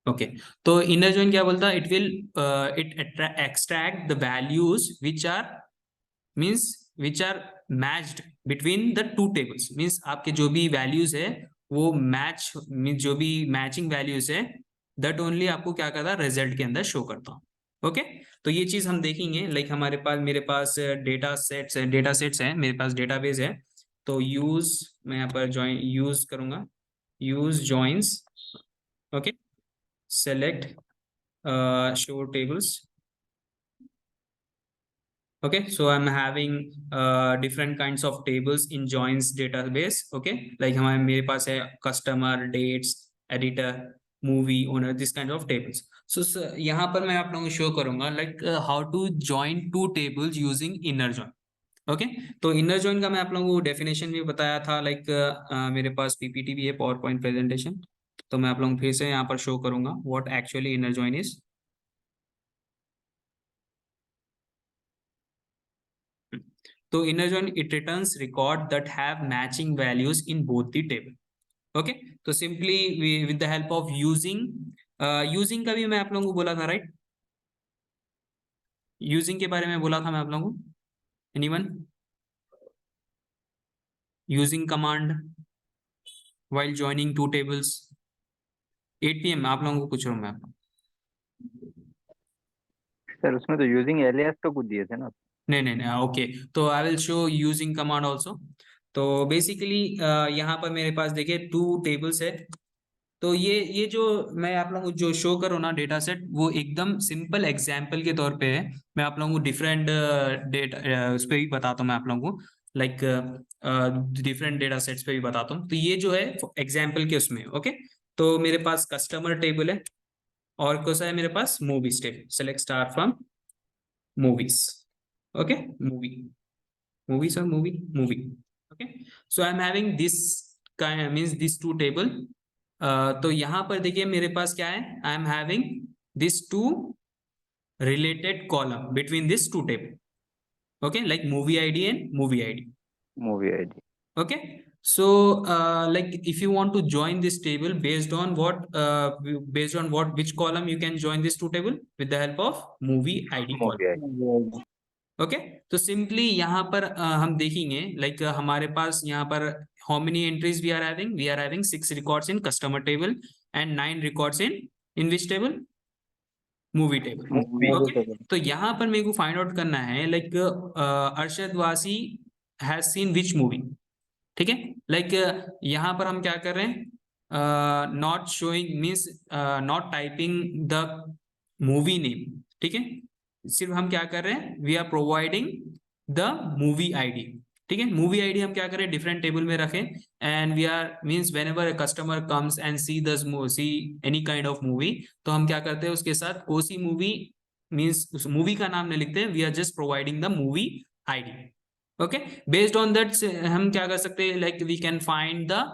Okay तो inner join क्या बोलता है, it will it extract the values which are matched between the two tables, means आपके जो भी वैल्यूज है वो मैच, मीन्स जो भी मैचिंग वैल्यूज है दैट ओनली आपको क्या करता है रिजल्ट के अंदर शो करता हूँ। ओके तो ये चीज हम देखेंगे, लाइक हमारे पास मेरे पास डेटा सेट्स है, मेरे पास डेटाबेस है। तो यूज मैं यहाँ पर ज्वाइन यूज करूंगा, use joins, okay, select show tables, okay, so I'm having different kinds of tables in joins database, okay, like हमारे मेरे पास है customer, dates, editor, movie owner, this kind of tables. So यहाँ पर मैं आप लोगों को शो करूंगा like how to join two tables using inner join. Okay तो इनर जॉइन का मैं आप लोगों को डेफिनेशन भी बताया था, लाइक मेरे पास पीपीटी भी है, पावर पॉइंट प्रेजेंटेशन, तो मैं आप लोगों को फिर से यहाँ पर शो करूंगा what actually inner join is. तो inner join it returns record that have matching values in both the table. Okay तो simply with the help of using का भी मैं आप लोगों को बोला था, राइट? यूजिंग के बारे में बोला था मैं आप लोगों को, anyone? Using command while joining two tables 8 PM आप लोगों को पूछ रहा हूँ मैं आपको। सर उसमें तो यूजिंग एलियास तो कुछ दिए थे ना। नहीं ओके तो I will show using command also. तो बेसिकली यहाँ पर मेरे पास देखिए टू टेबल्स है। तो ये जो मैं आप लोगों को जो शो करूँ ना डेटा सेट, वो एकदम सिंपल एग्जाम्पल के तौर पे है। मैं आप लोगों को डिफरेंट डेटा उस पर भी बताता हूँ मैं आप लोगों को, लाइक डिफरेंट डेटा सेट्स पे भी बताता हूँ। तो ये जो है एग्जाम्पल के उसमें, ओके तो मेरे पास कस्टमर टेबल है और कौन सा है मेरे पास movies table, select star from movies, okay movies or movie, okay so I'm having this kind means these two table। तो यहाँ पर देखिए मेरे पास क्या है, I am having this two related column between this two table, okay like movie ID and movie ID, okay so like if you want to join this table based on what which column you can join this two table with the help of movie ID column। Okay तो simply यहाँ पर हम देखेंगे like हमारे पास यहाँ पर how many entries we are having 6 records in customer table and 9 records in which table, movie table. Okay तो यहाँ पर मेरे को फाइंड आउट करना है लाइक अरशद वासी हैज सीन विच मूवी, ठीक है लाइक यहाँ पर हम क्या कर रहे हैं, not showing means not typing the movie name, ठीक है सिर्फ हम क्या कर रहे हैं, we are providing the movie ID, ठीक है मूवी आईडी हम क्या करें डिफरेंट टेबल में रखें and we are means whenever customer comes and see any kind of movie, तो हम क्या करते हैं उसके साथ कोसी मूवी मीन्स उस मूवी का नाम नहीं लिखते हैं, we are just providing the movie ID. Okay based on that हम क्या कर सकते हैं, like we can find the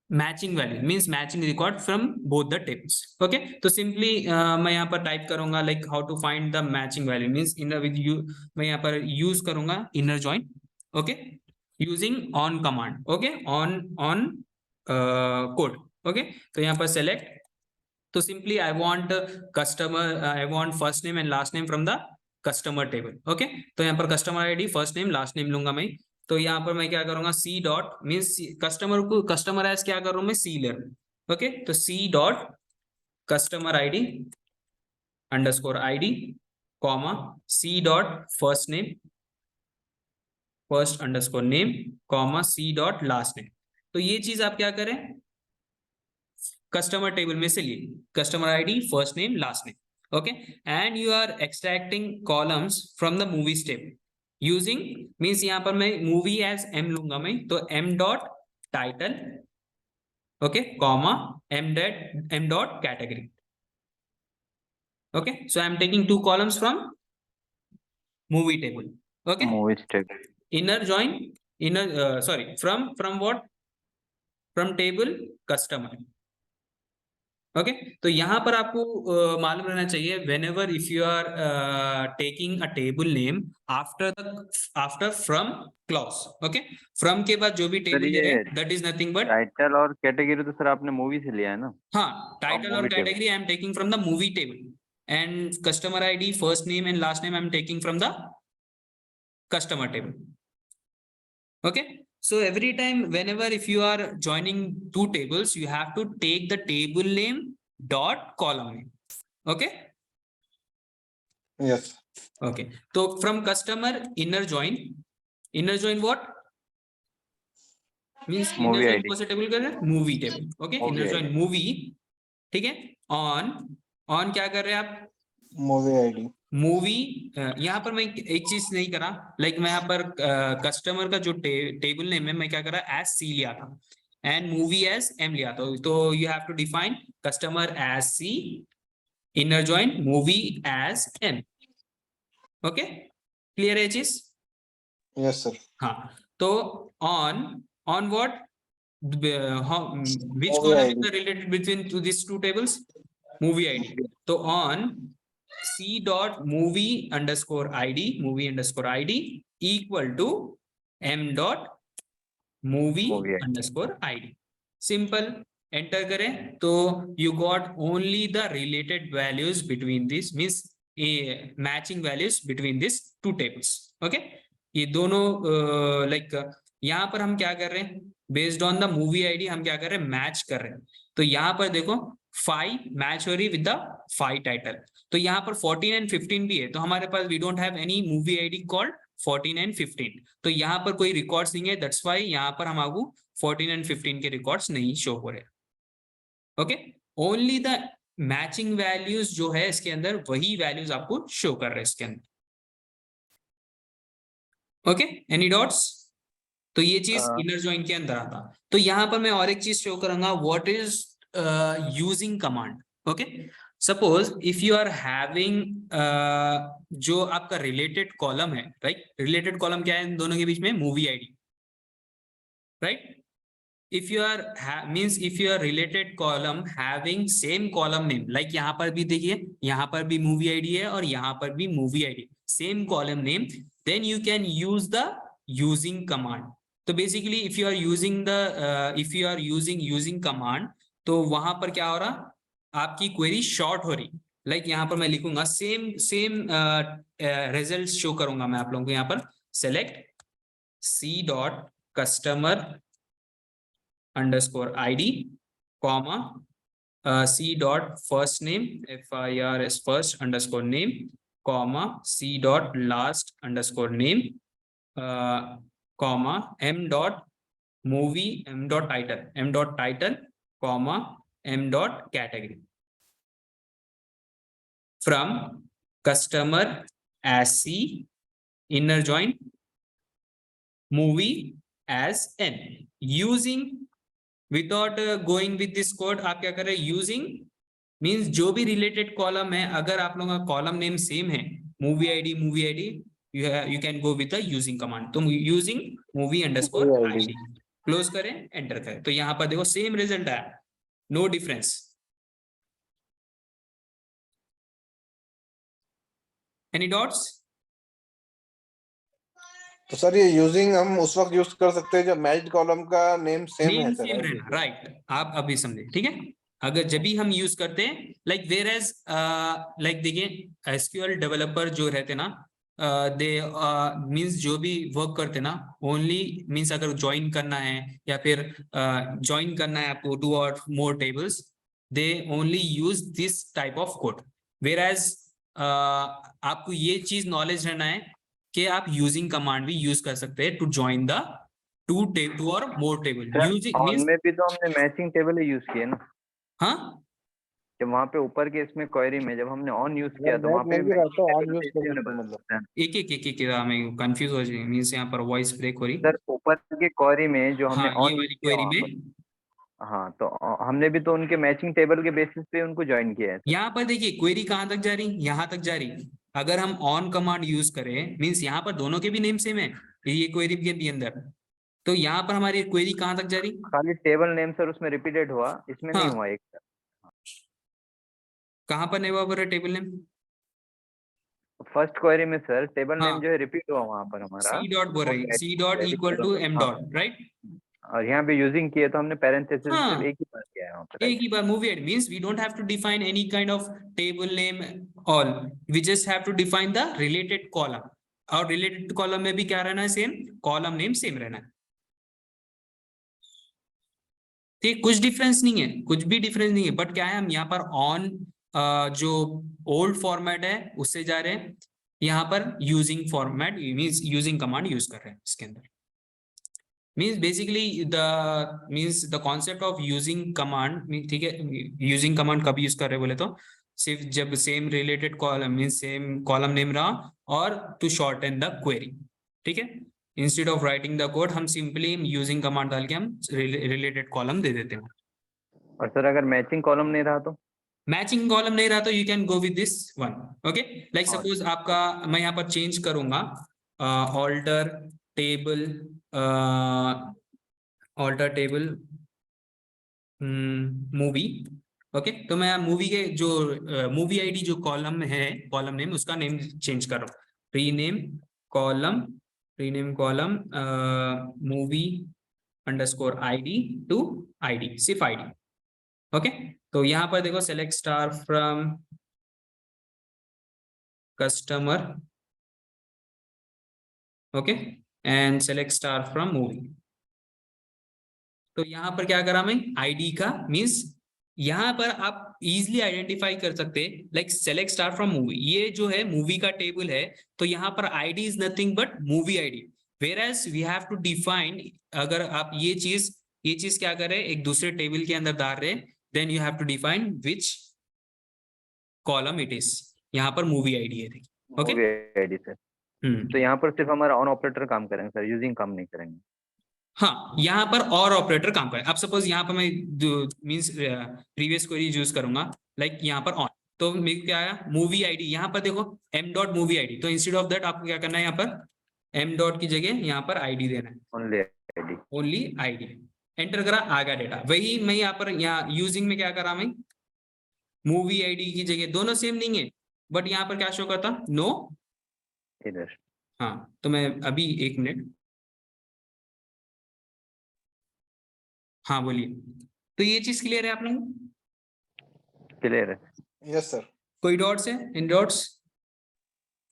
matching value means matching record from both the tables. Okay तो सिंपली मैं यहाँ पर टाइप करूंगा like how to find the matching value means in with you, मैं यहाँ पर यूज करूंगा inner join, okay using on command, okay on code, okay तो यहाँ पर सेलेक्ट, तो simply I want customer, I want first name and last name from the customer table, okay तो यहाँ पर customer ID first name last name लूंगा मैं। तो यहाँ पर मैं क्या करूंगा C dot means customer as क्या कर रहा हूँ मैं सी ले रहा हूँ, ओके तो C dot customer ID underscore ID comma C dot first underscore name comma C dot last name. तो ये चीज आप क्या करें कस्टमर टेबल में से लिए, customer ID first name last name, okay and you are extracting columns from the movies table using means यहाँ पर मैं movie as m लूंगा मैं, तो m dot title, okay comma m dot category, okay so I am taking two columns from movie table, okay movies table inner join sorry from what, from table customer, okay तो यहाँ पर आपको मालूम रहना चाहिए whenever if you are taking a table name after from clause, okay, from के बाद जो भी सर टेबल ले रहे ये हैं that is nothing but title और कैटेगरी तो सर आपने मूवी से लिया है ना, हाँ और टाइटल और movie table. Category I am taking from the movie table and customer ID first name and last name I am taking from the customer table. Okay, so every time whenever if you are joining two tables you have to take the table name dot column name. Okay, Yes. okay, so from customer inner join what means inner movie join ID. कौन सा table कर रहे हैं movie table. Okay, Movie inner join ID. Movie. ठीक है, on क्या कर रहे हैं आप Movie ID. मूवी. यहाँ पर मैं एक चीज नहीं करा लाइक मैं यहाँ पर कस्टमर का जो टेबल नेम है मैं क्या करा एज सी लिया था एंड मूवी एज एम लिया था. तो you have to define customer as C inner join movie as M. Okay clear है चीज. Yes, sir. हाँ तो on what which Movie column ID. is the related between to these two tables movie id. तो on c dot movie underscore id equal to m dot movie Movie ID. underscore id. Simple. Enter करें तो you got only the related values between this means matching values between these two tables. Okay, ये दोनों like यहाँ पर हम क्या कर रहे हैं based on the movie ID हम क्या कर रहे हैं मैच कर रहे हैं. तो यहाँ पर देखो 5 मैच हो रही विद द 5 टाइटल. तो यहाँ पर 14 एंड 15 भी है तो हमारे पास we don't have any movie ID called 14 and 15. तो यहाँ पर कोई रिकॉर्ड्स नहीं है दैट्स व्हाई यहाँ पर हम आपको 14 एंड 15 के रिकॉर्ड्स नहीं शो हो रहे. Okay only the matching values जो है इसके अंदर वही वैल्यूज आपको शो कर रहे हैं इसके अंदर. Okay any doubts. तो ये चीज इनर जॉइन के अंदर आता. तो यहाँ पर मैं और एक चीज शो करूंगा what is using command. Okay suppose if you are having जो आपका रिलेटेड कॉलम है राइट. रिलेटेड कॉलम क्या है इन दोनों के बीच में movie ID right. if you are means if you are related column having same column name like यहाँ पर भी देखिए यहाँ पर भी movie ID है और यहाँ पर भी movie ID same column name then you can use the using command. तो basically if you are using the if you are using command तो वहां पर क्या हो रहा आपकी query short हो रही like यहाँ पर मैं लिखूंगा same results शो करूंगा मैं आप लोगों को यहाँ पर select c dot customer underscore id comma c dot first name firs first underscore name comma c dot last underscore name comma m dot movie m dot title comma m dot category from customer as c inner join movie as n using without going with this code आप क्या कर रहे हैं using means जो भी related column है अगर आप लोगों का कॉलम नेम सेम है movie ID you can go with the using command. तो using movie underscore ID close करें एंटर करें तो यहाँ पर देखो सेम रिजल्ट आया नो डिफरेंस. Any doubts. तो सर ये यूजिंग हम उस वक्त यूज कर सकते हैं जब मैच्ड कॉलम का नेम सेम है सर. सेम रहना राइट. आप अभी समझे ठीक है. अगर जब भी हम यूज करते हैं लाइक वेयर एज लाइक देखिए एसक्यूएल डेवलपर जो रहते ना दे मींस जो भी वर्क करते ना ओनली मींस अगर ज्वाइन करना है या फिर ज्वाइन करना है आपको 2 और more tables they only use this type of code. Whereas आपको ये चीज नॉलेज रहना है कि आप यूजिंग कमांड भी यूज कर सकते हैं टू ज्वाइन द टू और मोर टेबल. यूजिंग मींस में भी तो हमने मैचिंग टेबल ही यूज किए ना. हाँ जब वहाँ पे ऊपर के इसमें क्वेरी में जब हमने ऑन यूज किया तो वहाँ पे ऑन यूज कर सकते हैं मतलब. एक मैं कंफ्यूज हो जाए मींस यहाँ पर वॉइस ब्रेक हो रही. सर ऊपर के क्वेरी में जो हमने हाँ, ये ऑन वाली क्वेरी में हाँ तो हमने भी तो उनके मैचिंग टेबल के बेसिस पे उनको ज्वाइन किया है. यहाँ पर देखिए क्वेरी कहाँ तक जा रही यहाँ तक जा रही. अगर हम ऑन कमांड यूज करें मींस यहाँ पर दोनों के भी नेम सेम है ये क्वेरी के भी अंदर. तो यहाँ पर हमारी क्वेरी कहाँ तक जा रही खाली टेबल नेम सर उसमें रिपीटेड हुआ इसमें नहीं हुआ एक. कहाँ पर नहीं हुआ पर टेबल नेम? फर्स्ट क्वेरी में सर टेबल हाँ, नेम जो है रिपीट हुआ वहां पर हमारा, सी डॉट बोल वो रही, C dot equal to M हाँ, डॉट, राइट? और यहाँ पे यूजिंग किए तो हमने पैरेंथेसिस सिर्फ हाँ, एक ही बार किया है वहाँ पर, एक राइट? ही बार movie ID means we don't have to define any kind of table name all, we just have to define the related column, और रिलेटेड कॉलम में भी क्या रहना है, सेम कॉलम नेम सेम रहना है। ठीक, कुछ डिफरेंस नहीं है, कुछ भी डिफरेंस नहीं है, बट क्या है, हम यहाँ पर ऑन जो ओल्ड फॉर्मेट है उससे जा रहे हैं, यहाँ पर using format means using command use कर रहे हैं इसके अंदर। Means basically the concept of using command, ठीक है, यूजिंग कमांड कब यूज कर रहे हैं बोले तो सिर्फ जब same related column means same column name रहा और टू शॉर्टन द क्वेरी, ठीक है। Instead of writing the code हम सिंपली यूजिंग कमांड डाल के हम रिलेटेड कॉलम दे देते हैं। और सर अगर मैचिंग कॉलम नहीं रहा तो? मैचिंग कॉलम नहीं रहा तो you can go with this one, okay. Like और सपोज आपका, मैं यहाँ पर चेंज करूंगा alter table, alter table movie, okay. तो मैं मूवी के जो मूवी आईडी जो कॉलम है, कॉलम नेम, उसका नेम चेंज कर रहा हूँ, column rename column movie underscore ID to ID, सिर्फ आईडी, ओके। तो यहाँ पर देखो select star from customer, okay, and select star from movie. तो यहाँ पर क्या करा मैं, आईडी का मींस यहाँ पर आप इजिली आइडेंटिफाई कर सकते हैं, like select star from movie, ये जो है मूवी का टेबल है, तो यहाँ पर ID is nothing but movie ID, whereas we have to define, अगर आप ये चीज क्या करें, एक दूसरे टेबल के अंदर डाल रहे, then you have to define which column it is, यहाँ पर मूवी आईडी है, ओके। Movie ID sir. तो यहाँ पर सिर्फ हमारा ऑन ऑपरेटर काम करेंगे सर, यूजिंग काम नहीं करेंगे? हाँ, यहाँ पर और ऑपरेटर काम करे। अब सपोज यहाँ पर मैं मींस प्रीवियस क्वेरी यूज करूंगा, लाइक यहाँ पर ऑन, तो मेरे क्या आया, मूवी आईडी, यहाँ पर देखो एम डॉट मूवी आईडी, तो इंस्टेड ऑफ दैट आपको क्या करना है, यहाँ पर एम डॉट की जगह यहाँ पर आईडी देना है, only ID, only ID, enter करा, आ गया डेटा। वही मैं यहाँ पर यहाँ यूजिंग में क्या करा, मैं मूवी आईडी की जगह, दोनों सेम नहीं है, बट यहाँ पर क्या शो करता, नो, इधर। हाँ, तो मैं अभी एक मिनट, हाँ बोलिए। तो ये चीज क्लियर है आप लोग? क्लियर है? Yes sir. कोई डॉट्स है, इन डॉट्स?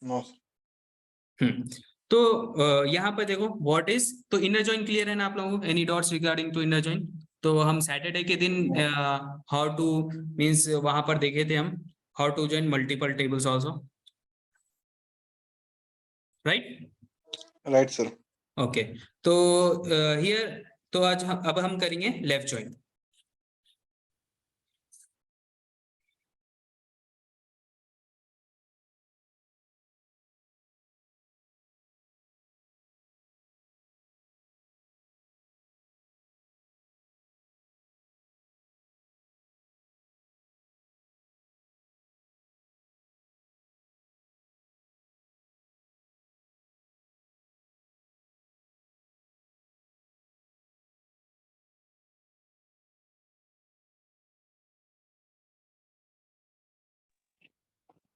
नो। तो यहाँ पर देखो व्हाट इज, तो इनर जॉइन क्लियर है ना आप लोगों को, any doubts regarding to inner join? तो हम सैटरडे के दिन हाउ टू मींस वहां पर देखे थे हम, how to join multiple tables also, right? Right sir. Okay, तो हियर, तो आज अब हम करेंगे लेफ्ट जॉइन।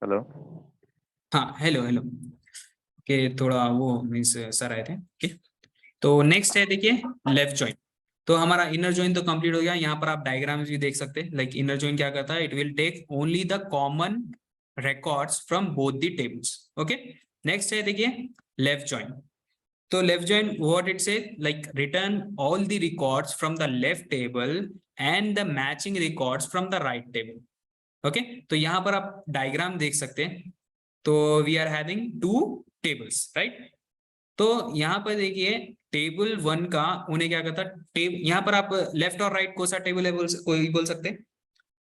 हेलो। हाँ, हेलो हेलो, के थोड़ा वो मीन्स सर आए थे, ओके। तो नेक्स्ट है देखिए लेफ्ट जॉइन। तो हमारा इनर जॉइन तो कंप्लीट हो गया, यहाँ पर आप डायग्राम्स भी देख सकते हैं, लाइक इनर जॉइन क्या करता है, it will take only the common records from both the tables, okay. Next है देखिए लेफ्ट जॉइन। तो left join what it say, like return all the records from the left table and the matching records from the right table, okay. तो यहाँ पर आप diagram देख सकते हैं, तो we are having two tables, right. तो यहाँ पर देखिए टेबल 1 का उन्हें क्या कहता है, यहाँ पर आप लेफ्ट और राइट कौन सा टेबल है, कोई बोल सकते हैं,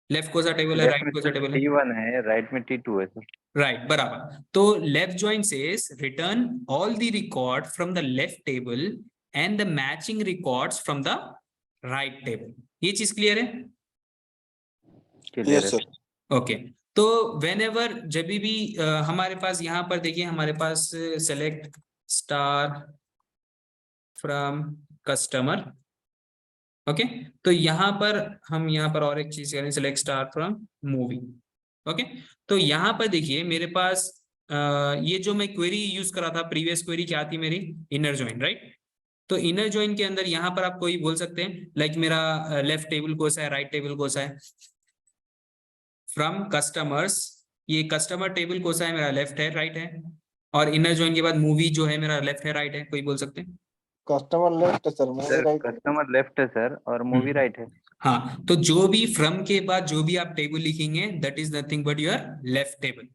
लेफ्ट कौन सा टेबल है, लेफ्ट राइट में कौन सा टेबल है? T1 है, राइट में T2 है सर। राइट, बराबर। तो left join says return all the record from the left table and the matching records from the right table. ये चीज क्लियर है? क्लियर यस है सर। ओके। तो वेन एवर जब भी हमारे पास यहाँ पर देखिए, हमारे पास select star from customer, okay. तो यहाँ पर हम यहाँ पर और एक चीज करें, select star from movie, okay, तो यहाँ पर देखिए मेरे पास ये जो मैं क्वेरी यूज करा था, प्रीवियस क्वेरी क्या थी मेरी, इनर जॉइन, राइट। तो इनर जॉइन के अंदर यहाँ पर आप कोई बोल सकते हैं लाइक मेरा लेफ्ट टेबल कौन सा है, राइट टेबल कौन सा है, फ्रॉम कस्टमर्स, ये कस्टमर टेबल कौन सा है, मेरा लेफ्ट है राइट है, और इनर जॉइन के बाद मूवी जो है मेरा लेफ्ट है राइट है, कोई बोल सकते हैं। कस्टमर लेफ्ट है sir, movie sir right. Customer left है सर और मूवी राइट है। हाँ, तो जो भी फ्रॉम के बाद जो भी आप टेबल लिखेंगे that is nothing but your left table,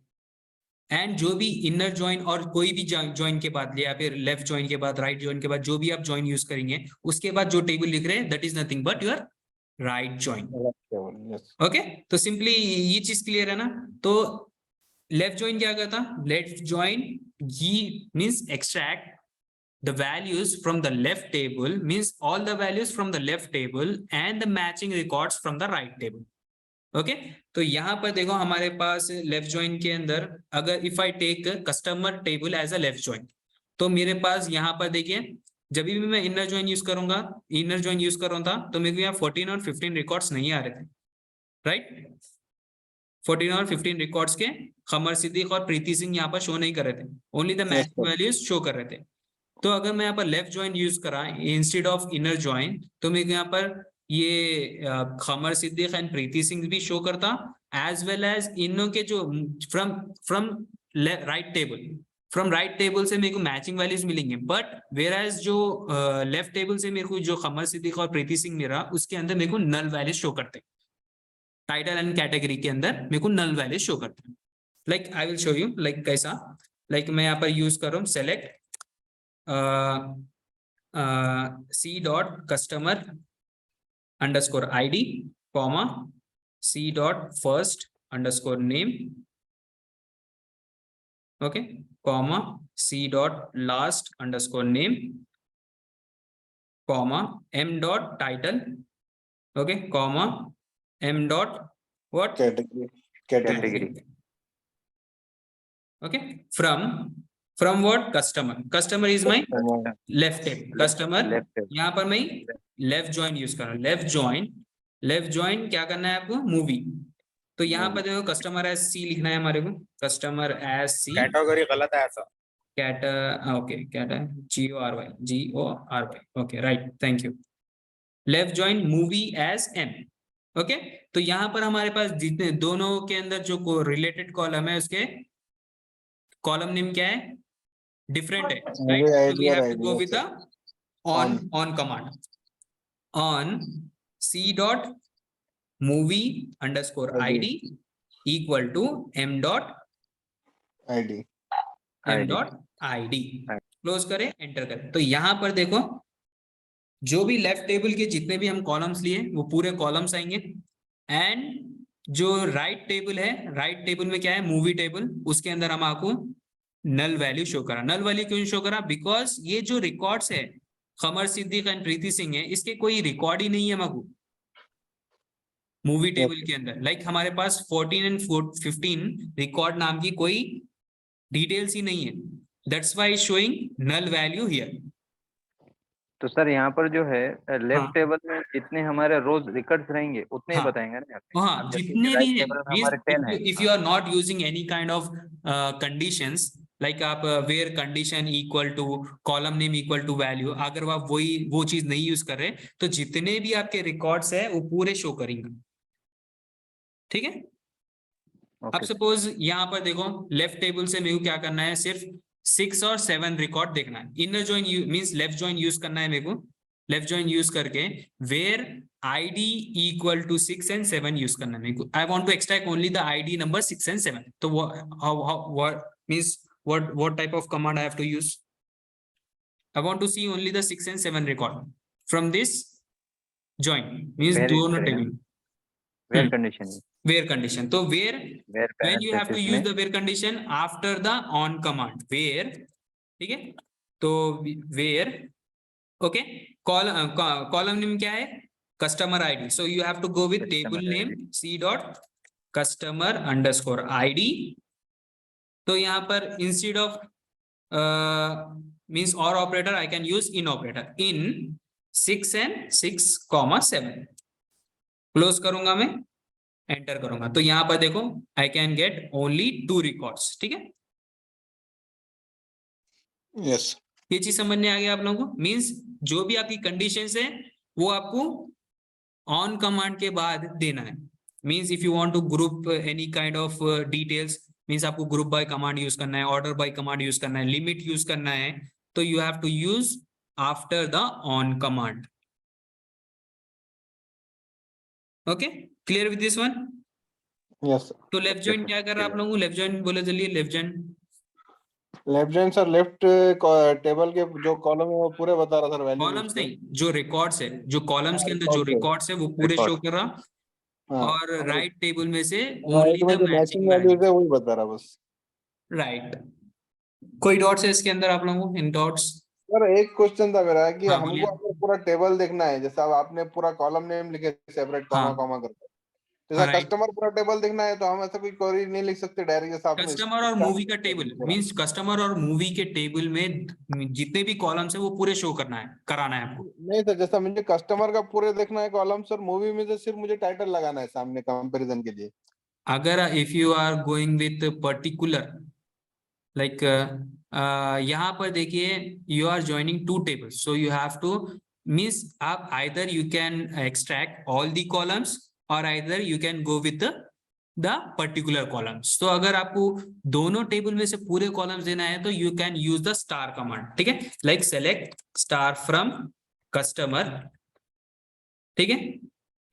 and जो भी इनर जॉइन और कोई भी जॉइन के बाद या फिर लेफ्ट जॉइन के बाद, राइट जॉइन के बाद जो भी आप जॉइन यूज करेंगे उसके बाद जो टेबल लिख रहे हैं that is nothing but your right join. Yes. Okay, तो सिंपली ये चीज क्लियर है ना। तो लेफ्ट जॉइन क्या करता, लेफ्ट जॉइन ये means extract the values from the left table, means all the values from the left table and the matching records from the right table. Okay, तो यहाँ पर देखो हमारे पास लेफ्ट जॉइन के अंदर अगर if I take customer table as a left join, तो मेरे पास यहाँ पर देखिए जब भी मैं इनर जॉइन यूज करूंगा, इनर जॉइन यूज कर रहा था तो मेरे को यहाँ 14 और 15 रिकॉर्ड्स नहीं आ रहे थे, राइट। 14 और 15 रिकॉर्ड्स के खमर सिद्दीक और प्रीति सिंह यहाँ पर शो नहीं कर रहे थे, only the matching values show कर रहे थे। तो अगर मैं यहाँ पर लेफ्ट जॉइन यूज करा इंस्टेड ऑफ इनर जॉइन, तो मेरे को यहाँ पर ये खमर सिद्दीक एंड प्रीति सिंह भी शो करता, एज वेल एज इनों के जो from from right table, from right table से मेरे को मैचिंग वैल्यूज मिलेंगे, बट वेयर एज जो लेफ्ट टेबल से मेरे को जो खमर सिद्दीक और प्रीति सिंह मिला उसके अंदर मेरे को नल वैल्यूज शो करते, टाइटल एंड कैटेगरी के अंदर मेरे को नल वैल्यूज शो करते हैं। Like I will show you like कैसा, लाइक मैं यहाँ पर यूज कर रहा हूँ select C dot customer underscore ID, comma C dot first underscore name, okay, comma C dot last underscore name, comma M dot title, okay, comma M dot what category. okay, from what customer is my left table, customer यहाँ पर मैं left join use कर रहा हूँ, left join क्या करना है आपको, मूवी। तो यहाँ पर देखो कस्टमर एज सी लिखना है हमारे को, कस्टमर एज सी, कैटेगरी गलत है ऐसा, कैट ओके कैट है GORY, okay right, thank you. Left join movie as M, okay. तो यहाँ पर हमारे पास जितने दोनों के अंदर जो रिलेटेड कॉलम है उसके कॉलम नेम क्या है, डिफरेंट है, right. So we have to go with the on command, on C dot movie underscore ID equal to M dot ID close करें, एंटर करें। तो यहाँ पर देखो जो भी लेफ्ट टेबल के जितने भी हम कॉलम्स लिए वो पूरे कॉलम्स आएंगे, एंड जो राइट टेबल है, राइट टेबल में क्या है, मूवी टेबल, उसके अंदर हम आपको नल वैल्यू शो करा। नल वैल्यू क्यों शो करा, बिकॉज ये जो रिकॉर्ड्स है खमर सिद्दीक एंड प्रीति सिंह है, इसके कोई रिकॉर्ड ही नहीं है मगू मूवी टेबल के अंदर। लाइक हमारे पास 14 एंड 15 रिकॉर्ड नाम की कोई डिटेल्स ही नहीं है, that's why showing null value here. तो सर यहाँ पर जो है लेफ्ट टेबल में जितने हमारे रोज रिकॉर्ड्स रहेंगे उतने ही बताएंगे ना। हाँ, जितने भी है, हमारे 10 है। If you are not using any kind of conditions, like आप where condition equal to column name equal to value, अगर आप वो चीज नहीं यूज कर रहे तो जितने भी आपके रिकॉर्ड्स है वो पूरे शो करेंगे, ठीक है। अब सपोज यहाँ पर देखो लेफ्ट टेबल से मेरे को क्या करना है, सिर्फ 6 और 7 रिकॉर्ड देखना है। Inner join means left join use करना है मेरे को, लेफ्ट जॉइन यूज करके where ID equal to 6 and 7 use करना है मेरे को। I want to extract only the ID number 6 and 7। तो what means what type of command I have to use? I want to see only the 6 and 7 record from this join, means दोनों table where condition। तो where when you have to use the where condition after the on command where, ठीक है। तो where, okay, column name क्या है, customer ID, so you have to go with table name C dot customer underscore ID। तो यहाँ पर instead of means or operator I can use in operator, in 6 and 6, 7 close करूंगा मैं, enter करूंगा तो यहाँ पर देखो I can get only 2 records. ठीक है, यस ये चीज समझने आ गया आप लोगों को। मींस जो भी आपकी कंडीशंस है वो आपको ऑन कमांड के बाद देना है। Means if you want to group any kind of details, means आपको ग्रुप बाय कमांड यूज करना है, ऑर्डर बाय कमांड यूज करना है, लिमिट यूज करना है, तो you have to use after the on command. Okay, clear with this one? Yes तो left join क्या कर रहा है आप लोगों को? लेफ्ट जॉइन बोले, चलिए left join. Left join sir, left table के जो कॉलम है वो पूरे बता रहा सर वैल्यू कॉलम्स नहीं, जो रिकॉर्ड्स है, जो कॉलम्स के अंदर जो records है। रिकॉर्ड्स है वो पूरे शो कर रहा, हाँ और राइट टेबल में से राइट ओनली में द जो मैचिंग मैचिंग वैल्यूज वैल्यू। है वही बता रहा बस। राइट, कोई डॉट्स है इसके अंदर आप लोगों को? इन डॉट्स सर एक क्वेश्चन था मेरा कि हाँ हमको बोलिए। अगर पूरा टेबल देखना है, जैसा अब आपने पूरा कॉलम नेम लिखे सेपरेट कॉमा हाँ कॉमा करके, जैसा हाँ राइट, कस्टमर पूरा टेबल देखना है तो हम ऐसा कोई क्वेरी नहीं लिख सकते डायरेक्ट, जैसा आपने कस्टमर और मूवी का टेबल, मींस कस्टमर और मूवी के टेबल में जितने भी कॉलम्स है वो पूरे शो करना है, कराना है आपको। नहीं सर, जैसा मुझे कस्टमर का पूरे देखना है कॉलम सर, मूवी में तो सिर्फ मुझे टाइटल लगाना है सामने कंपैरिजन के लिए। अगर if you are going with particular like यहाँ पर देखिए you are joining 2 tables, so you have to means आप either you can extract all the columns और either you can go with the particular columns. तो अगर आपको दोनों table में से पूरे कॉलम्स देना है तो you can use the star command. ठीक है, like select star from customer. ठीक है,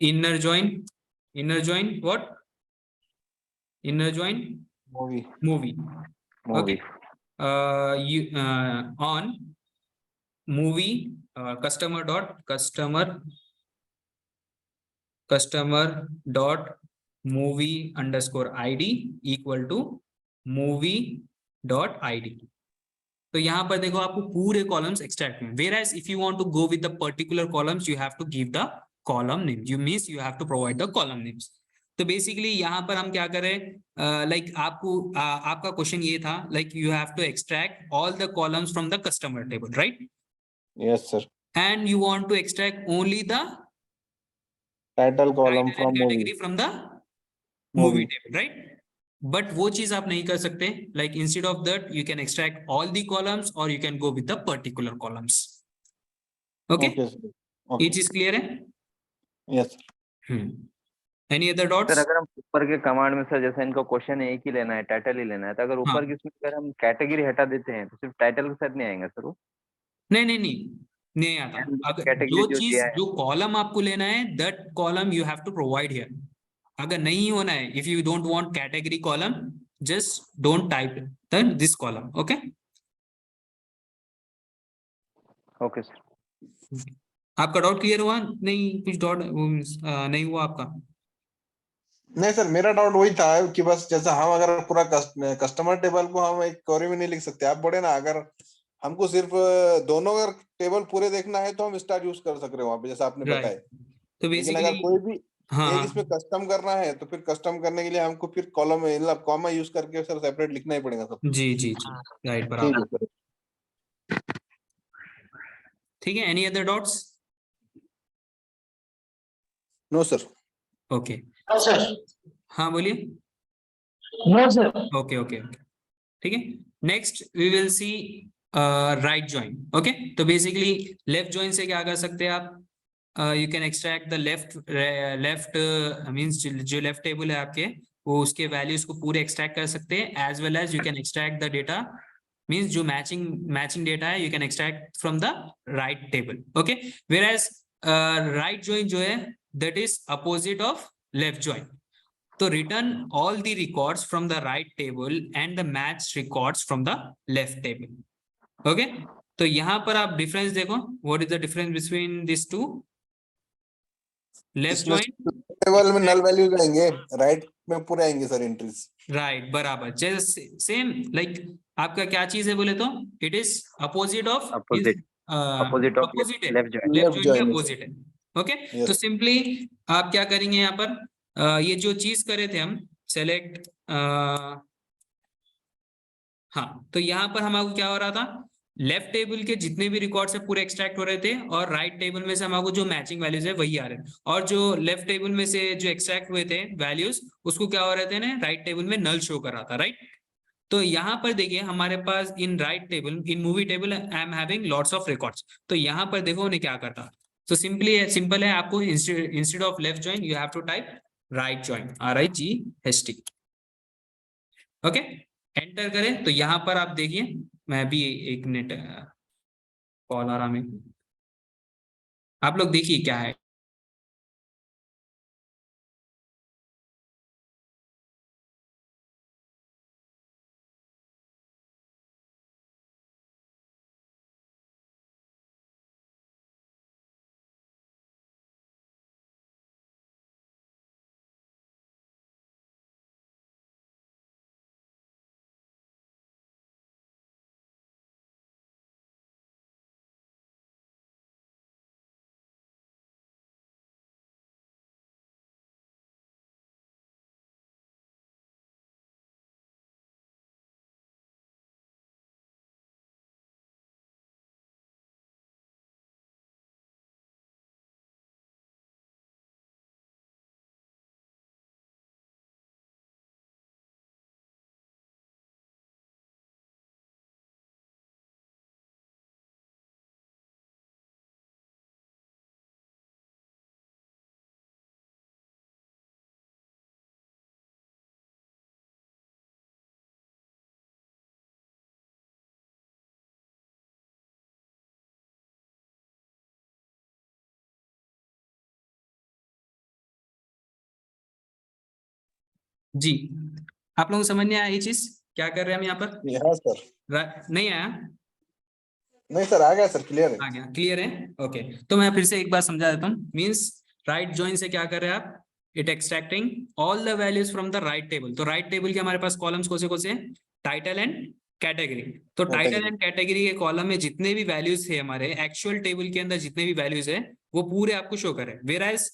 inner join what? Inner join movie movie. Movie On movie customer dot movie underscore id equal to movie dot id। तो यहाँ पर देखो आपको पूरे कॉलम्स एक्सट्रैक्ट में, whereas if you want to go with the particular columns you have to give the column name, you means you have to provide the column names। तो basically यहाँ पर हम क्या करें, लाइक आपको आपका क्वेश्चन ये था like you have to extract all the columns from the customer table, right? Yes sir, and you want to extract only the title column title from and movie category from the movie table, right? But वो चीज आप नहीं कर सकते, like instead of that you can extract all the columns और you can go with the particular columns. Okay, ये चीज clear है? Yes any other dots? Sir अगर हम ऊपर के कमांड में सर जैसे इनको क्वेश्चन एक ही लेना है, टाइटल ही लेना है, तो अगर हाँ। ऊपर की इसमें अगर हम कैटेगरी हटा देते हैं तो सिर्फ टाइटल के साथ नहीं आएगा सर वो? नहीं आता। अगर कैटेगरी जो जो चीज दिया है जो कॉलम आपको लेना है that column you have to provide here. अगर नहीं होना है, if you don't want category column, just don't type this column. Okay okay sir. आपका डाउट क्लियर हुआ? नहीं कुछ डाउट नहीं हुआ आपका? नहीं सर, मेरा डाउट वही था कि बस जैसा हम अगर पूरा कस्टमर टेबल को हम एक क्वेरी में नहीं लिख सकते, आप बोले ना अगर हमको सिर्फ दोनों अगर टेबल पूरे देखना है तो हम स्टार यूज कर सकते हैं वहां पे, जैसा आपने बताया। तो लेकिन अगर कोई भी हाँ एक इसमें कस्टम करना है तो फिर कस्टम करने के लिए हमको फिर कॉलम मतलब कॉमा यूज करके सर सेपरेट लिखना ही पड़ेगा सब। जी राइट, ठीक बराबर। है सर। ठीक है, any other doubts? No sir. Okay sir हाँ बोलिए। नो सर ओके ठीक है, next we will see right join. Okay, तो बेसिकली लेफ्ट ज्वाइन से क्या कर सकते हैं आप? You can extract the left means जो लेफ्ट टेबल है आपके, वो उसके वैल्यूज को पूरे एक्सट्रैक्ट कर सकते हैं, as well as you can extract the data, means जो मैचिंग डेटा है you can extract from the right table. Okay, whereas right join जो है that is opposite of left join. तो return all the records from the right table and the matched records from the left table. Okay, तो यहाँ पर आप difference देखो, what is the difference between these two? Left इसमें join table में null values आएंगे, right में पूरे आएंगे सर एंट्रीज। राइट, बराबर, जैसे सेम लाइक आपका क्या चीज है बोले तो it is opposite of opposite of opposite है, left join. Left Left join join के है, अपोजिट है। Okay, Yes. तो सिंपली आप क्या करेंगे यहाँ पर, ये जो चीज करे थे हम सेलेक्ट, हाँ, तो यहाँ पर हमारे क्या हो रहा था, लेफ्ट टेबल के जितने भी रिकॉर्ड्स है पूरे एक्सट्रैक्ट हो रहे थे और राइट टेबल में से हमारे जो मैचिंग वैल्यूज है वही आ रहे हैं, और जो लेफ्ट टेबल में से जो एक्सट्रैक्ट हुए थे वैल्यूज उसको क्या हो रहे थे ना, राइट टेबल में नल शो कर रहा था, राइट। तो यहाँ पर देखिए हमारे पास in right table, in movie table I am having lots of records. तो यहाँ पर देखो उन्हें क्या करता, तो सिंपल है, आपको instead of left join you have to type right join, RIGHT। Okay, enter करें तो यहाँ पर आप देखिए, मैं भी एक मिनट, कॉल आ रहा है, आप लोग देखिए क्या है। जी, आप लोगों को समझ नहीं आया ये चीज क्या कर रहे हैं हम यहाँ पर? हाँ सर, नहीं आया? नहीं सर आ गया सर, क्लियर है। आ गया, क्लियर है। ओके, तो मैं फिर से एक बार समझा देता हूँ। मींस राइट जॉइन से क्या कर रहे हैं आप, it extracting all the values from the right table. तो राइट टेबल के हमारे पास कॉलम्स कौन से हैं, टाइटल एंड कैटेगरी। तो टाइटल एंड कैटेगरी के कॉलम में जितने भी वैल्यूज थे हमारे एक्चुअल टेबल के अंदर, जितने भी वैल्यूज है वो पूरे आपको शो करे। वेराइज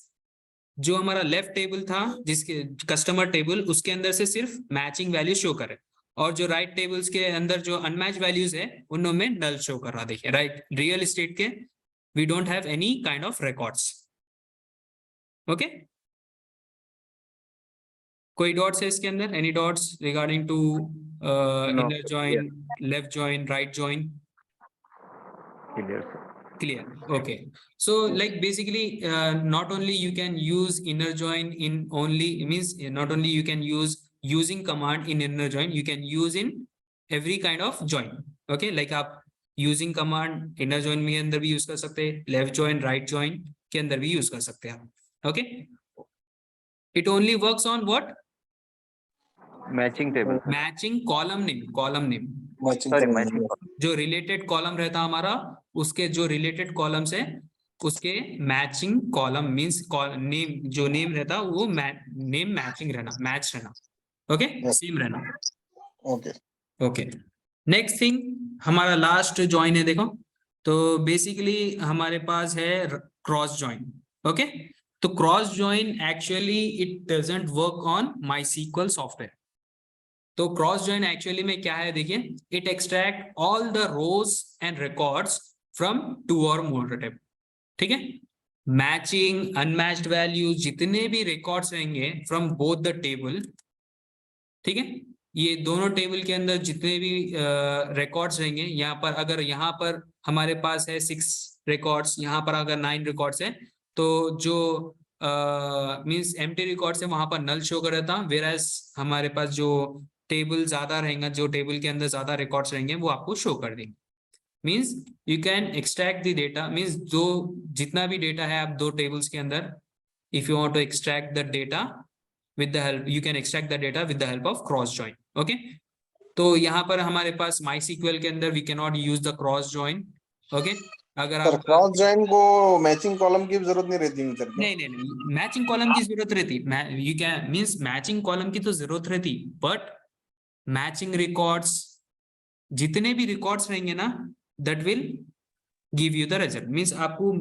जो हमारा लेफ्ट टेबल था जिसके कस्टमर टेबल, उसके अंदर से सिर्फ मैचिंग वैल्यू शो करे, और जो राइट टेबल्स के अंदर जो अनमैच वैल्यूज है उनमें नल शो कर रहा। देखिए राइट रियल एस्टेट के we don't have any kind of records. Okay, कोई डॉट्स है इसके अंदर, any doubts regarding to inner join, left join, right join? Clear sir. Clear. Okay. So like basically not only you can use inner join in only, means not only you can use using command in inner join, you can use in every kind of join. Okay, like आप using command inner join में अंदर भी use कर सकते हैं, left join, right join के अंदर भी यूज कर सकते हैं आप. Okay, it only works on what? Matching table, matching column name, column name, sorry matching, जो रिलेटेड कॉलम रहता हमारा, उसके जो रिलेटेड कॉलम्स है उसके मैचिंग कॉलम, मींस नेम, जो नेम रहता वो नेम मैचिंग रहना, मैच रहना. ओके, सेम रहना. ओके ओके, नेक्स्ट थिंग हमारा लास्ट जॉइन है. देखो तो बेसिकली हमारे पास है क्रॉस जॉइन. ओके, तो cross join actually it doesn't work on MySQL software. तो क्रॉस जॉइन एक्चुअली में क्या है, देखिए it extract all the rows and records from two और मोर टेबल. ठीक है, मैचिंग अनमैच्ड वैल्यू जितने भी रिकॉर्ड्स रहेंगे फ्रॉम बोथ द टेबल. ठीक है, ये दोनों टेबल के अंदर जितने भी रिकॉर्ड्स रहेंगे, यहाँ पर अगर यहाँ पर हमारे पास है 6 रिकॉर्ड्स, यहाँ पर अगर 9 रिकॉर्ड्स है, तो जो मींस एम्प्टी रिकॉर्ड्स है वहां पर नल शो कर रहा था. वेराज हमारे पास जो टेबल ज्यादा रहेगा, जो टेबल के अंदर ज्यादा रिकॉर्ड्स रहेंगे वो आपको शो कर देंगे. Means you can extract the data, means जो जितना भी डेटा है आप दो टेबल्स के अंदर, if you want to extract the data with the help, you can extract the data with the help of cross join. Okay, तो यहाँ पर हमारे पास MySQL के अंदर we cannot use the cross join. Okay, अगर sir आप cross join को matching column की जरूरत नहीं रहती सर. नहीं मैचिंग कॉलम की जरूरत रहती, you can means matching column की तो जरूरत रहती, बट मैचिंग रिकॉर्ड्स जितने भी रिकॉर्ड्स रहेंगे ना, that will give you the result. Means आपको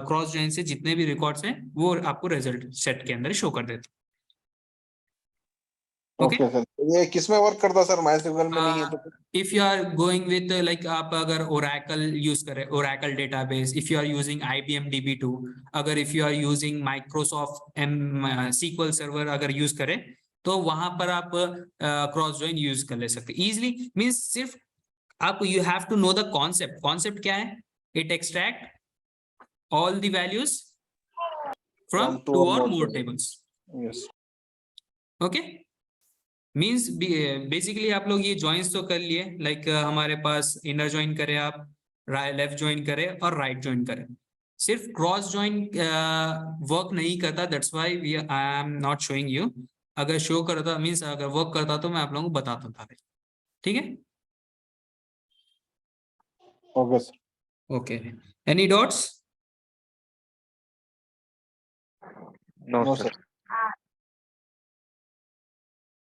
क्रॉस जॉइन से जितने भी रिकॉर्ड्स हैं वो आपको रिजल्ट सेट के अंदर शो कर देते. ओके ओके सर, ये किस में वर्क करता है सर? MySQL में नहीं है तो? If you are going with like आप अगर ओरेकल यूज करें, Oracle database, if you are using IBM DB2, अगर if you are using Microsoft SQL server अगर यूज करें तो वहां पर आप क्रॉस ज्वाइन यूज कर ले सकते इजिली। मींस सिर्फ आप you have to know the concept. Concept क्या है? It extract all the values from From two or more tables. Yes. Okay, means basically आप लोग ये joins तो कर लिए, like हमारे पास inner join करें आप, left join करें और right join करें, सिर्फ cross join work नहीं करता, that's why I am not showing you। अगर show करता means अगर work करता तो मैं आप लोगों को बताता था, ठीक है? Okay sir. Okay, any dots? No No sir. sir.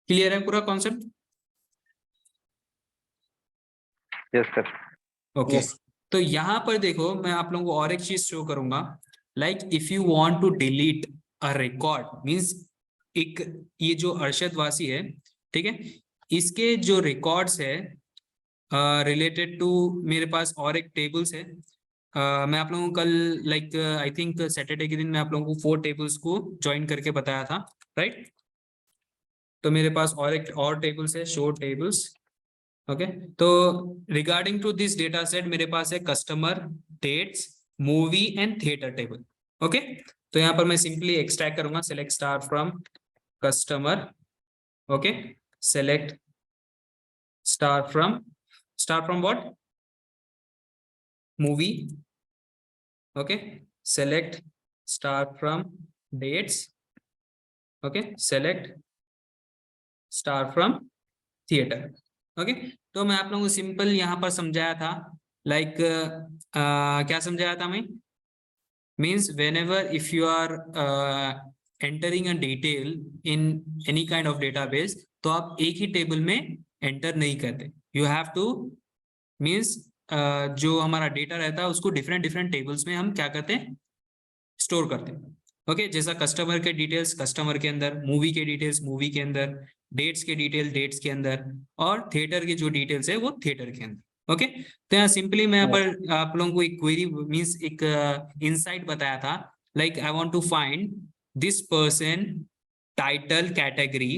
Clear है पूरा concept? Yes sir. Okay Yes. तो यहाँ पर देखो मैं आप लोगों को और एक चीज शो करूंगा, like if you want to delete a record means एक ये जो अरशद वासी है, ठीक है, इसके जो रिकॉर्ड्स है रिलेटेड टू मेरे पास और एक टेबल्स है। मैं आप लोगों को कल लाइक आई थिंक सैटरडे के दिन मैं आप लोगों को 4 टेबल्स को ज्वाइन करके बताया था, राइट? तो मेरे पास और एक और टेबल्स है, शो टेबल्स। ओके तो regarding to this data set मेरे पास है customer, dates, movie and theatre table. Okay तो यहाँ पर मैं सिंपली एक्सट्रैक्ट करूंगा, select star from customer, okay select star from what? Movie, okay select star from dates, okay select star from theatre. Okay तो मैं आप लोगों को सिंपल यहाँ पर समझाया था, लाइक क्या समझाया था मैं? Means whenever if you are entering a detail in any kind of database तो आप एक ही टेबल में एंटर नहीं करते, यू हैव टू मीन्स जो हमारा डेटा रहता है उसको डिफरेंट डिफरेंट टेबल्स में हम क्या करते हैं? स्टोर करते हैं। ओके जैसा कस्टमर के डिटेल्स कस्टमर के अंदर, मूवी के डिटेल्स मूवी के अंदर, डेट्स के डिटेल डेट्स के अंदर और थिएटर के जो डिटेल्स है वो थिएटर के अंदर। ओके तो यहाँ सिंपली मैं यहाँ पर आप लोगों को एक क्वेरी मींस एक इनसाइट बताया था, like I want to find this person, title, category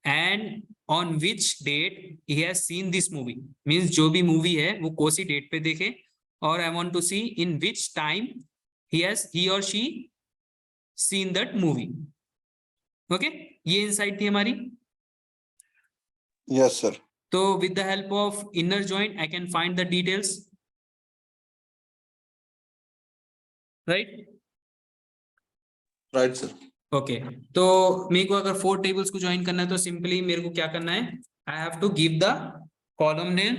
and on which date he has seen this movie. Means जो भी मूवी है वो कौन सी डेट पे देखे, और I want to see in which time he or she seen that movie। Okay ये insight थी हमारी। Yes sir. तो with the help of inner join I can find the details, right? Right sir. Okay तो मेरे को अगर 4 tables को join करना है तो सिंपली मेरे को क्या करना है? I have to give the column name.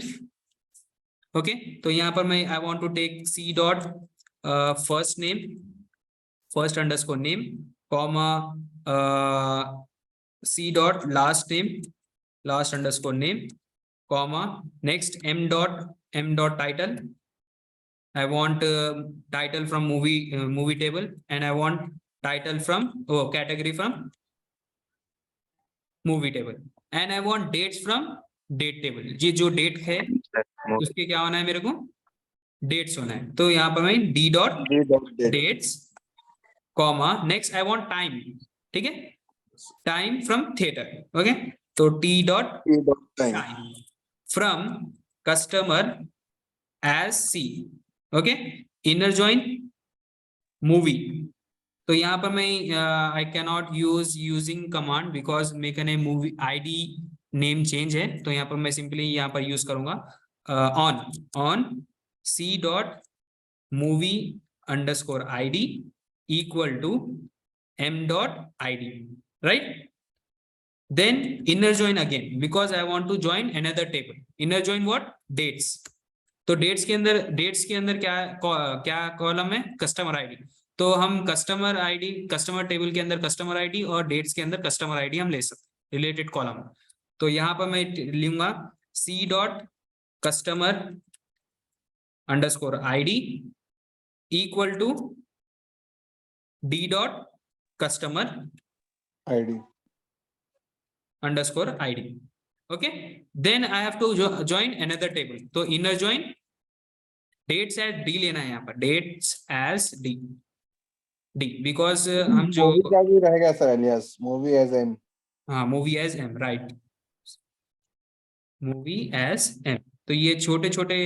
Okay तो यहाँ पर मैं I want to take C dot first name, first underscore name, comma C dot last name, last underscore name, comma next M dot title. I want title from movie table and I want title from category from movie table and I want dates from date table। ये जो date है उसके क्या होना है? मेरे को dates होना है। तो यहाँ पर मैं d dot dates comma next I want time, ठीक है, टाइम फ्रॉम थिएटर। ओके तो t dot time from customer as C. Okay inner join movie. तो यहाँ पर मैं I can not using command because make an movie ID name change है, तो यहाँ पर मैं सिंपली यहाँ पर यूज करूंगा on C dot movie underscore ID equal to M dot ID, right? Then inner join again because I want to join another table. Inner join what? Dates. तो dates के अंदर क्या कॉलम है? Customer ID. तो हम customer ID, customer table के अंदर customer ID और डेट्स के अंदर कस्टमर आईडी हम ले सकते रिलेटेड कॉलम। तो यहाँ पर मैं लूंगा C dot customer underscore ID equal to D dot customer ID. underscore id. Okay, then I have to join another table. तो inner join dates as d लेना है यहाँ पर, dates as d because हम जो मूवी का भी रहेगा sir alias, movie as M. हाँ movie as m, right, movie as m। तो ये छोटे छोटे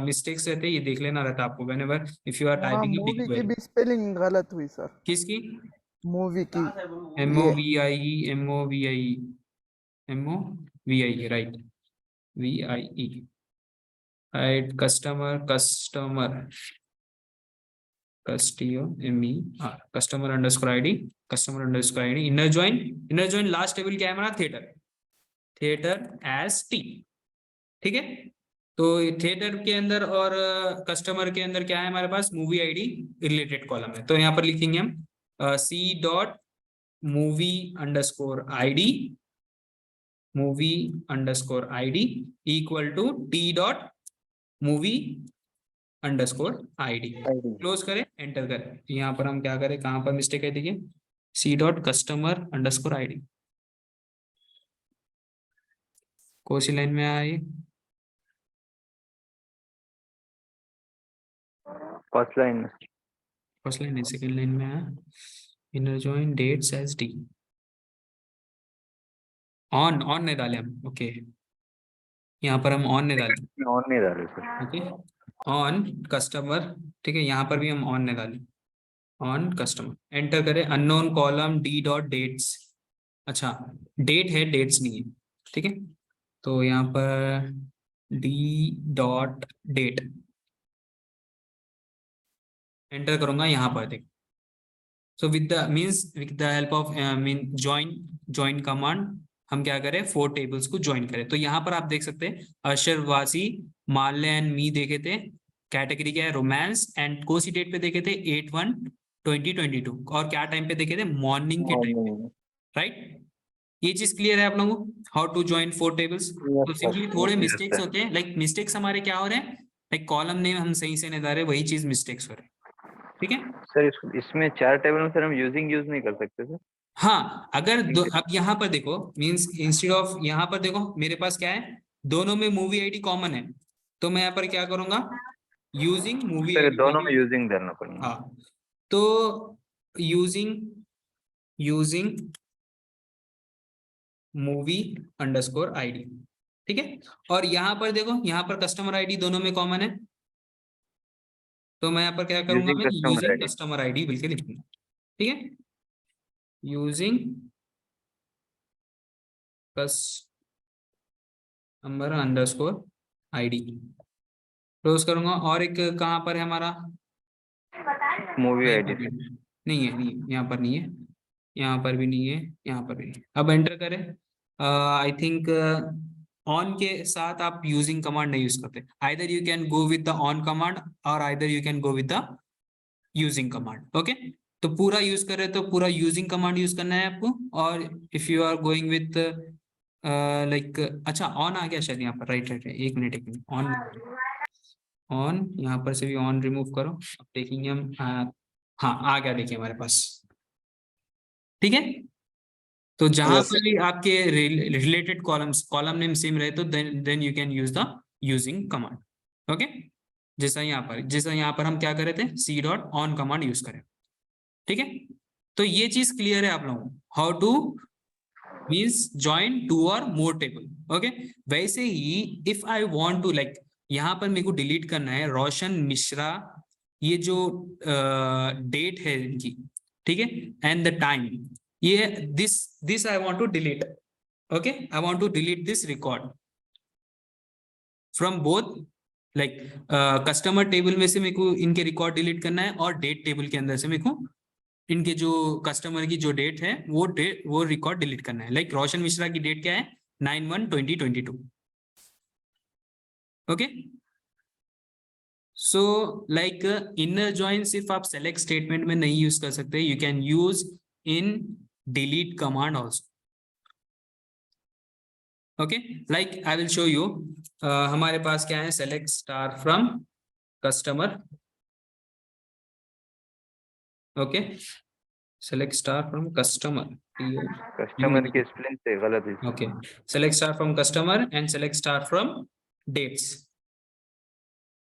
मिस्टेक्स रहते हैं, ये देख लेना रहता है आपको whenever if you are वहाँ typing a big मूवी की query। भी स्पेलिंग गलत हुई सर, किसकी? मूवी की। MOVIE MOVIE right, VIE right, customer customer underscore ID, inner join last table क्या है हमारा? Theatre as T. ठीक है, तो थिएटर के अंदर और कस्टमर के अंदर क्या है हमारे पास? मूवी आईडी रिलेटेड कॉलम है। तो यहाँ पर लिखेंगे हम C dot movie underscore ID equal to T dot movie underscore ID. Close करें, एंटर करें। यहाँ पर हम क्या करें, कहाँ पर मिस्टेक है देखिए, C dot customer underscore ID, कौन सी लाइन में आया ये? फर्स्ट लाइन में। फर्स्ट लाइन, सेकंड लाइन में आया, inner join dates as D, on नहीं डाले हम। ओके, यहाँ पर हम ऑन नहीं डाले, ऑन नहीं डाले सर। Okay, on customer. ठीक है, यहाँ पर भी हम ऑन नहीं डाले, ऑन कस्टमर। एंटर करें, unknown column D dot dates. अच्छा, डेट है, डेट्स नहीं है। ठीक है, तो यहाँ पर डी डॉट डेट एंटर करूंगा यहाँ पर, देख। So with the help of join command हम क्या करें, 4 टेबल्स को ज्वाइन करें। तो यहाँ पर आप देख सकते हैं अशर वासी माल्य एंड मी देखे थे, कैटेगरी क्या है? रोमांस, एंड कौन सी डेट पे देखे थे? 8/1/2022। और क्या टाइम पे देखे थे? मॉर्निंग के टाइम पे, राइट। ये चीज क्लियर है आप लोगों को, हाउ टू ज्वाइन 4 टेबल्स। तो सिंपली थोड़े मिस्टेक्स होते हैं, लाइक मिस्टेक्स हमारे क्या हो रहे हैं, लाइक कॉलम नेम हम सही से नहीं डाल रहे, वही चीज मिस्टेक्स हो रहे हैं। ठीक है सर, इसमें 4 टेबल में सर हम यूज नहीं कर सकते सर? हाँ, अगर अब यहाँ पर देखो, मींस इंस्टेड ऑफ, यहाँ पर देखो मेरे पास क्या है, दोनों में मूवी आईडी कॉमन है, तो मैं यहाँ पर क्या करूंगा, यूजिंग मूवी सर आईडी। दोनों में यूजिंग डालना पड़ेगा। हाँ, तो यूजिंग मूवी अंडरस्कोर आईडी। ठीक है, और यहाँ पर देखो, यहाँ पर कस्टमर आईडी दोनों में कॉमन है, तो मैं यहाँ पर क्या करूंगा, मैं यूजिंग कस्टमर आईडी बिल्कुल लिखूंगा। ठीक है, using customer underscore ID, close करूंगा। और एक कहाँ पर है हमारा, मूवी आईडी नहीं है, यहाँ पर नहीं है, यहाँ पर भी नहीं है, यहाँ पर भी नहीं है। अब एंटर करें, आई थिंक ऑन के साथ आप यूजिंग कमांड नहीं यूज करते, either you can go with the on command और either you can go with the using command. Okay, तो पूरा यूज कर रहे तो पूरा यूजिंग कमांड यूज करना है आपको, और if you are going with like, अच्छा ऑन आ गया शायद यहाँ पर, राइट, एक मिनट ऑन यहाँ पर से भी ऑन रिमूव करो, अब देखेंगे हम। हाँ, आ गया, देखिए हमारे पास। ठीक है, तो जहां पर भी आपके रिलेटेड कॉलम नेम सेम रहे तो then you can use the using command. Okay, जैसा यहाँ पर हम क्या कर रहे थे, C dot on command use करें। ठीक है, तो ये चीज क्लियर है आप लोगों को, हाउ टू मीन्स ज्वाइन 2 और मोर टेबल। ओके, वैसे ही if I want to, like यहाँ पर मेरे को डिलीट करना है रोशन मिश्रा, ये जो डेट है इनकी, ठीक है, एंड द टाइम, ये this I want to delete. Okay, I want to delete this record from both, like customer table में से मेरे को इनके रिकॉर्ड डिलीट करना है, और डेट टेबल के अंदर से मेरे को इनके जो कस्टमर की जो डेट है वो रिकॉर्ड डिलीट करना है। लाइक रोशन मिश्रा की डेट क्या है, 9/1/2022। Okay, so like inner join सिर्फ आप सेलेक्ट स्टेटमेंट में नहीं यूज कर सकते, you can use in delete command also. Okay, like I will show you, हमारे पास क्या है, select star from customer. Okay, select star from customer. Customer के स्पेलिंग से गलत है। Okay, select star from customer and select star from dates.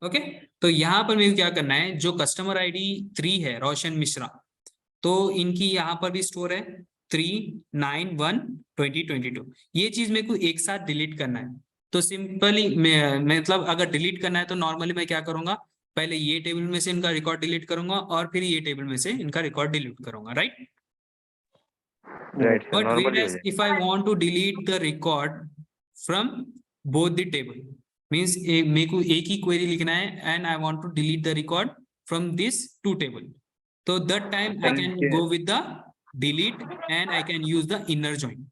Okay तो यहाँ पर मेरे को क्या करना है, जो कस्टमर आईडी 3 है रोशन मिश्रा, तो इनकी यहाँ पर भी स्टोर है 3912022। ये चीज मेरे को एक साथ डिलीट करना है। तो सिंपली मतलब अगर डिलीट करना है तो नॉर्मली मैं क्या करूंगा, पहले ये टेबल में से इनका रिकॉर्ड डिलीट करूंगा और फिर ये टेबल में से इनका रिकॉर्ड डिलीट करूंगा, right. Right sir, But normally हो whereas जाए। if I want to delete the record from both the table, means मेरे को एक ही query लिखना है and I want to delete the record from this two table. So that time I can go with the delete and I can use the inner join.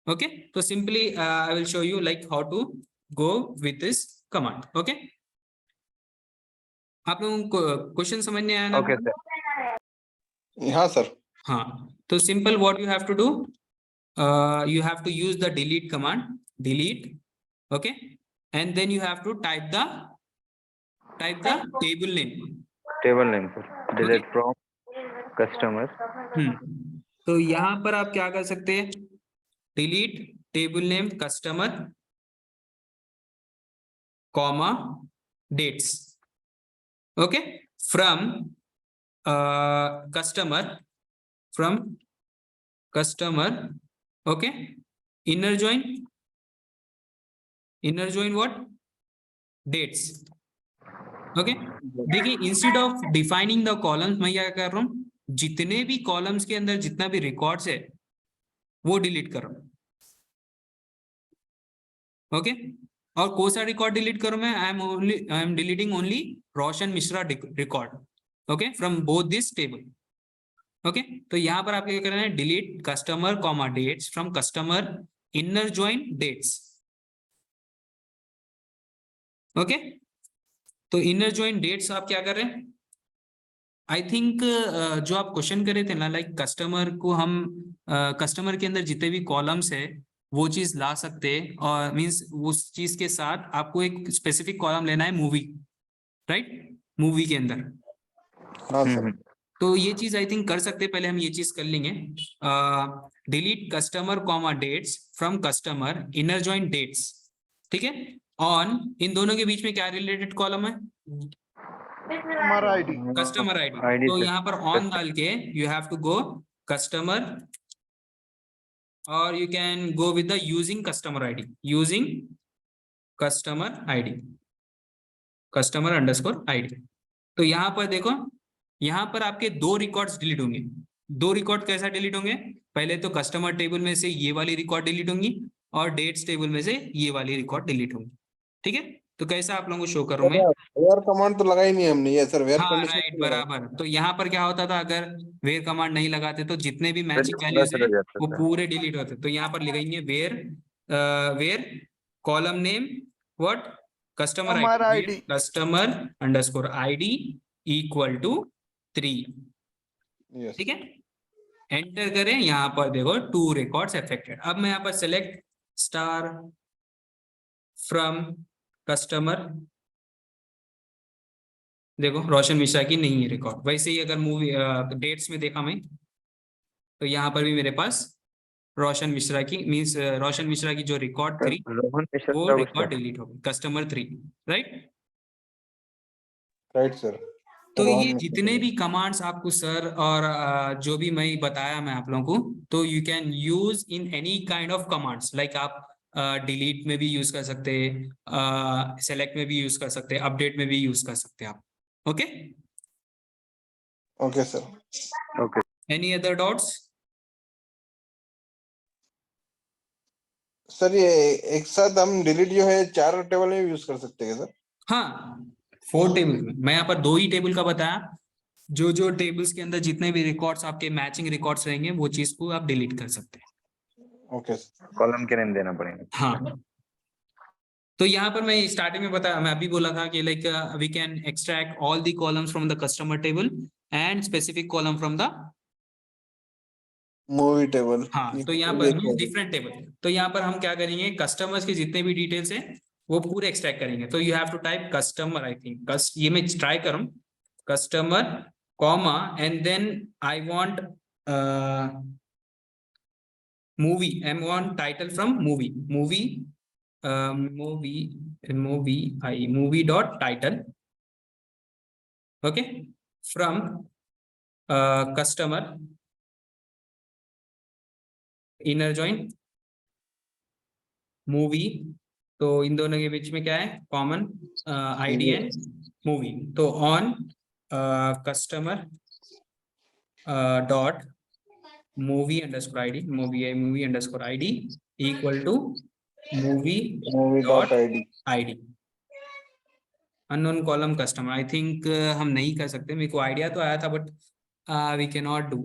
Okay, so simply I will show you like how to go with this command. Okay, आप लोगों को question समझ में आया ना? Okay sir. हाँ sir. हाँ, तो simple what you have to do, you have to use the delete command, delete, okay, and then you have to type the table name. Table name sir, delete from customer. तो यहाँ पर आप क्या कर सकते हैं, delete table name customer comma dates, okay, from customer, okay, inner join what, dates, okay। देखिए instead of defining the columns मैं क्या कर रहा हूँ, जितने भी कॉलम्स के अंदर जितना भी रिकॉर्ड्स है वो डिलीट कर रहा हूँ, ओके। और कौन सा रिकॉर्ड डिलीट करूँ मैं, I am deleting only Roshan Mishra record, okay, from both this table, okay. तो यहाँ पर आपको क्या करना है, delete customer comma dates from customer inner join dates, okay. तो इनर ज्वाइन डेट्स आप क्या कर रहे हैं, आई थिंक जो आप क्वेश्चन कर रहे थे ना, लाइक कस्टमर को हम कस्टमर के अंदर जितने भी कॉलम्स है वो चीज ला सकते हैं, और मींस उस चीज के साथ आपको एक स्पेसिफिक कॉलम लेना है मूवी, राइट, मूवी के अंदर। हाँ सर। तो ये चीज आई थिंक कर सकते हैं, पहले हम ये चीज कर लेंगे, delete customer comma dates from customer inner join dates, ठीक है। ऑन इन दोनों के बीच में क्या रिलेटेड कॉलम है, हमारा आईडी। Customer ID. तो यहाँ पर ऑन डाल के you have to go customer, और you can go with the using customer ID, using customer ID, customer underscore ID. तो यहाँ पर देखो, यहाँ पर आपके दो रिकॉर्ड्स डिलीट होंगे। दो रिकॉर्ड कैसा डिलीट होंगे, पहले तो कस्टमर टेबल में से ये वाली रिकॉर्ड डिलीट होंगी और डेट्स टेबल में से ये वाली रिकॉर्ड डिलीट होंगी, ठीक है। तो कैसा आप लोगों को शो कर रहा हूं मैं, वेयर कमांड तो लगाई नहीं हमने ये सर, वेयर हाँ कंडीशन राइट, बराबर। तो यहाँ पर क्या होता था, अगर वेयर कमांड नहीं लगाते तो जितने भी मैचिंग वैल्यूज है वो पूरे डिलीट होते। तो यहाँ पर लिखेंगे where column name what, customer ID, customer underscore ID equal to 3, ठीक है। एंटर करें, यहाँ पर देखो 2 रिकॉर्ड्स अफेक्टेड। अब मैं यहाँ पर सेलेक्ट स्टार फ्रॉम कस्टमर, देखो रोशन मिश्रा की नहीं है रिकॉर्ड। वैसे ही अगर मूवी डेट्स में देखा मैं, तो यहाँ पर भी मेरे पास रोशन मिश्रा की मींस रोशन मिश्रा की जो रिकॉर्ड 3 वो रिकॉर्ड डिलीट हो गई, कस्टमर 3, राइट। Right sir. तो ये जितने भी कमांड्स आपको सर और जो भी मैं बताया मैं आप लोगों को, तो you can use in any kind of commands, like आप डिलीट में भी यूज कर सकते हैं, सेलेक्ट में भी यूज कर सकते हैं, अपडेट में भी यूज कर सकते हैं आप, okay. Okay sir. Okay. Any other doubts? Sir ये एक साथ हम डिलीट जो है 4 टेबल में यूज कर सकते हैं सर? हाँ, 4 टेबल में। मैं यहाँ पर 2 ही टेबल का बताया, जो टेबल्स के अंदर जितने भी रिकॉर्ड्स आपके मैचिंग रिकॉर्ड्स रहेंगे वो चीज को आप डिलीट कर सकते हैं। Okay sir. कॉलम के नेम देना पड़ेगा। हाँ, तो यहाँ पर मैं स्टार्टिंग में बताया, मैं अभी बोला था कि like we can extract all the columns from the customer table and specific column from the movie table. हाँ, तो यहाँ पर डिफरेंट टेबल। तो यहाँ पर हम क्या करेंगे, कस्टमर्स के जितने भी डिटेल्स हैं वो पूरे एक्सट्रैक्ट करेंगे। तो you have to type customer, I think ये मैं ट्राई करूँ, customer comma and then I want movie, M1 title from movie, movie dot title, okay, from customer inner join movie, तो इन दोनों के बीच में क्या है कॉमन आईडी एंड मूवी, तो on customer dot movie underscore id movie underscore id equal to movie dot id unknown column customer, I think हम नहीं कर सकते, मेरे को आइडिया तो आया था but we can not do,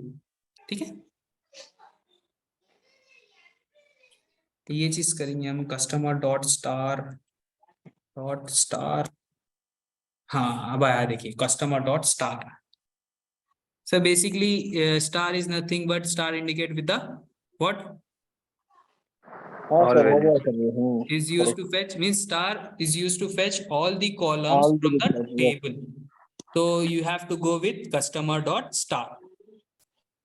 ठीक है। तो ये चीज करेंगे हम कस्टमर डॉट स्टार, हाँ अब आया देखिए customer dot star. So basically, star is nothing but star indicate with the what हाँ All सर हो values. गया सर ये, is used to fetch, means star is used to fetch all the columns All the from the records, yes. table. So you have to go with customer dot star.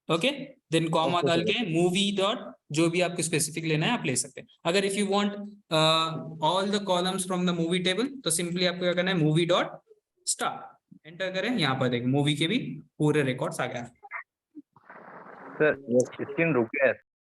Okay, then comma Okay, डाल sir. के movie dot जो भी आपको specific लेना है आप ले सकते हैं। अगर if you want all the columns from the movie table तो simply आपको क्या करना है movie dot star एंटर करें, यहाँ पर देखिए मूवी के भी पूरे रिकॉर्ड्स आ गया। सर स्क्रीन रुक गया है।